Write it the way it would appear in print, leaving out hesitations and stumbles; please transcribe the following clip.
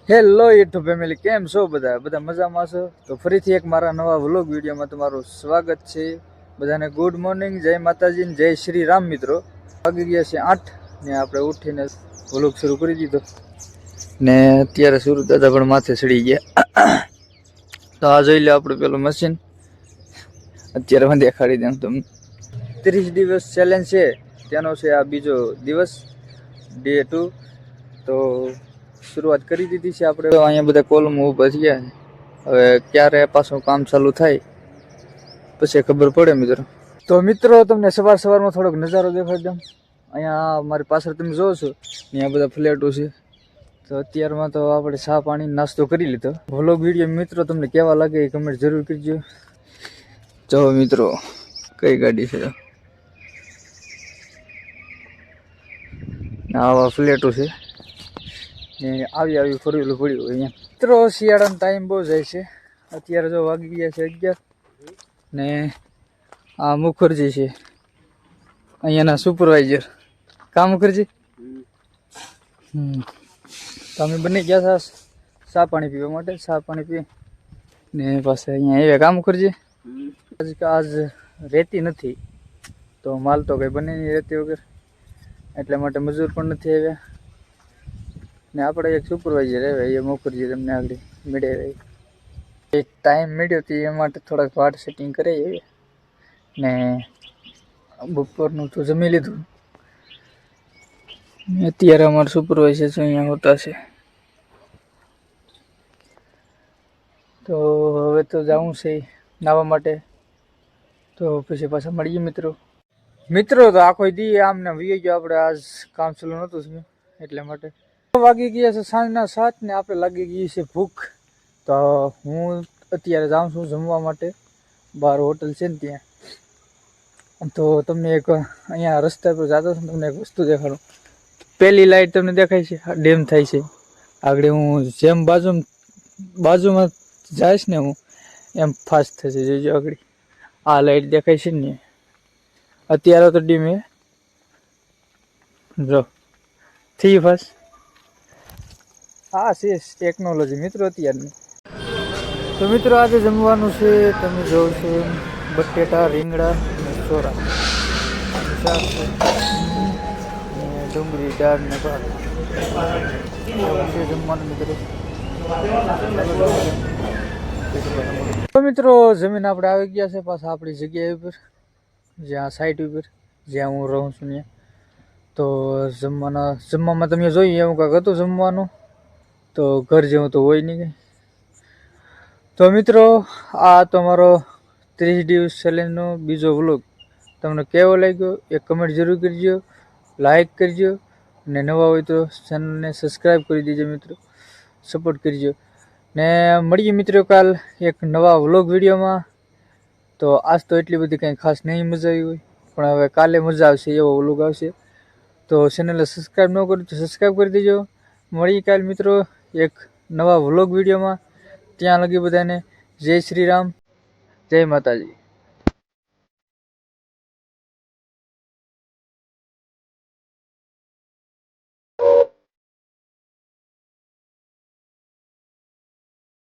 Hello YouTube family, કેમ છો બધા મજામાં છો? તો ફરીથી એક મારા નવા વ્લોગ વિડીયોમાં તમારું સ્વાગત છે. બધાને ગુડ મોર્નિંગ, જય માતાજી ને જય શ્રી રામ. મિત્રો વાગી ગયા છે 8 ને આપણે ઉઠીને વ્લોગ શરૂ કરી દીધો ને અત્યારે સુરત દાદા પણ માથે ચડી ગયા. તો આ જોઈ લો આપણું પેલું મશીન, અત્યારે હું દેખાડી દઉં તમને. 30 દિવસ ચેલેન્જ છે, તેનો છે આ બીજો દિવસ, ડે 2. તો શરૂઆત કરી દીધી છે આપણે. અહીંયા બધા કોલમો ઊભા થયા. હવે ક્યારે પાછું કામ ચાલુ થાય પછી ખબર પડે મિત્રો. તો મિત્રો તમને સવારમાં થોડોક નજારો દેખાડી દઉં. અહીંયા મારી પાછળ તમે જોવો છો, અહીંયા બધા ફ્લેટો છે. તો અત્યારમાં તો આપણે ચા પાણી નાસ્તો કરી લીધો. વ્લોગ વિડીયો મિત્રો તમને કેવા લાગે એ કમેન્ટ જરૂર કરજો. જો મિત્રો કઈ ગાડી છે, આવા ફ્લેટો છે ને આવી ફરેલું પડ્યું અહીંયા. મિત્રો શિયાળાનો ટાઈમ બહુ જાય છે. અત્યારે જો વાગી ગયા છે 11 ને આ મુખર્જી છે અહીંયાના સુપરવાઇઝર. કામ મુખર્જી, તમે બંને ગયા હતા ચા પાણી પીવા માટે. ચા પાણી પી ને પાસે અહીંયા આવ્યા. કામ મુખર્જી આજ રહેતી નથી, તો માલ તો કંઈ બને નહીં રહેતી વગર, એટલા માટે મજૂર પણ નથી આવ્યા. ને આપણે એક સુપરવાઇઝર આવ્યા, એ મુખર્જી તમને આગળ મળે. એક ટાઈમ મળ્યો હતો એ માટે થોડાક વાટ સેટિંગ કરી આવી ને બપોરનું તો જમી લીધું. અત્યારે અમારા સુપરવાઇઝર છે અહીંયા હોતા છે. તો હવે તો જવું છે નાહવા માટે. તો પછી પાછા મળીએ મિત્રો. તો આખો દી આમને વી ગયો. આપણે આજ કામ ચાલુ નહોતું થયું એટલા માટે. વાગી ગયા છે સાંજના 7 ને આપણે લાગી ગઈ છે ભૂખ. તો હું અત્યારે જાઉં છું જમવા માટે. બહાર હોટલ છે ને ત્યાં. તો તમને એક અહીંયા રસ્તા પર જતો છું, તમને એક વસ્તુ દેખાડું. પહેલી લાઈટ તમને દેખાય છે, ડેમ થાય છે આગળ. હું જેમ બાજુમાં જઈશ ને હું એમ ફાસ્ટ થશે. જોજો આગળ આ લાઈટ દેખાય છે ને, અત્યારે તો ડીમ જો થી ફાસ્ટ. હા છે ટેકનોલોજી મિત્રો અત્યારની. તો મિત્રો આજે જમવાનું છે, તમે જોવો છો બટેટા, રીંગણા અને ચોરા, શાક છે ને ડુંગળી, દાળ ને ભાત. જમવાનું મિત્રો. તો મિત્રો જમીન આપણે આવી ગયા છે પાછા આપણી જગ્યાએ ઉપર, જ્યાં સાઈટ ઉપર જ્યાં હું રહું છું ત્યાં. તો જમવામાં તમે જોઈએ એવું કાંઈક હતું જમવાનું. તો ઘર જેવું તો હોય નહીં કંઈ. તો મિત્રો આ તમારો 30 દિવસ ચેલેન્જનો બીજો વ્લોગ તમને કેવો લાગ્યો એ કમેન્ટ જરૂર કરજો, લાઈક કરજો ને નવા હોય તો ચેનલને સબસ્ક્રાઈબ કરી દેજો મિત્રો, સપોર્ટ કરજો. ને મળીએ મિત્રો કાલ એક નવા વ્લોગ વિડીયોમાં. તો આજ તો એટલી બધી કંઈ ખાસ નહીં મજા આવી હોય, પણ હવે કાલે મજા આવશે એવો વ્લોગ આવશે. તો ચેનલને સબસ્ક્રાઈબ ન કરો તો સબસ્ક્રાઈબ કરી દેજો. મળીએ કાલ મિત્રો એક નવા વ્લોગ વિડીયોમાં. ત્યાં લગી બધાને જય શ્રી રામ, જય માતાજી.